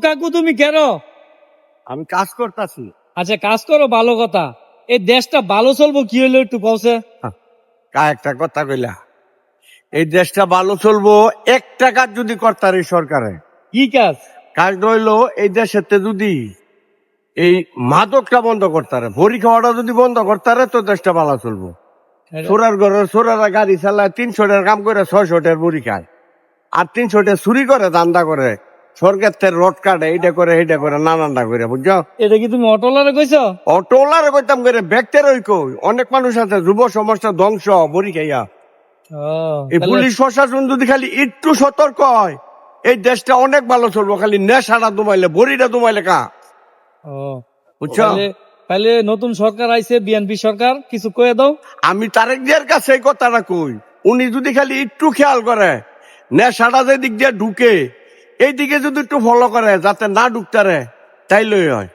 কাকু তুমি কেন? আমি কাজ করতেছি। আচ্ছা কাজ করো, ভালো কথা। এই দেশটা ভালো চলবো কি হলো একটু কওছে। একটা কথা কইলা, এই দেশটা ভালো চলবো 1 টাকা যদি করতারে সরকারে। কি কাজ? কাজ রইলো এই দেশেতে যদি এই মাদকটা বন্ধ করতারে, ভরি খাওয়াটা যদি বন্ধ করতারে তো দেশটা ভালো চলবো। চোরার ঘরের চোরারা গাড়ি চালায় 300 টাকার কাম করে 600 টাকার বড়ি খায়, আর 300 টাকা চুরি করে দান্দা করে, সরকার থেকে রড কাটে, এইটা করে এইটা করে নানানটা করে, বুঝছো? এটা কি তুমি অটোলারে কইছো? অটোলারে কইতাম করে ব্যক্তির ওই কই অনেক মানুষ আছে যুব সমাজটা ধ্বংস বড়ি খাইয়া। এই তাহলে- পুলিশ প্রশাসন যদি খালি একটু সতর্ক হয় এই দেশটা অনেক ভালো চলবো। খালি নেশাটা দুমাইলে বড়িটা দুমাইলে কা, ও, বুঝছো? তাহলে নতুন সরকার আইছে, বিএনপি সরকার, কিছু কয়ে দাও। আমি তারেক জিয়ার কাছে এই কথাটা কই, উনি যদি খালি একটু খেয়াল করে নেশাটা যে দিক দিয়ে ঢুকে এই দিকে যদি একটু ফলো করে যাতে না ঢুকতারে, তাইলেই হয়।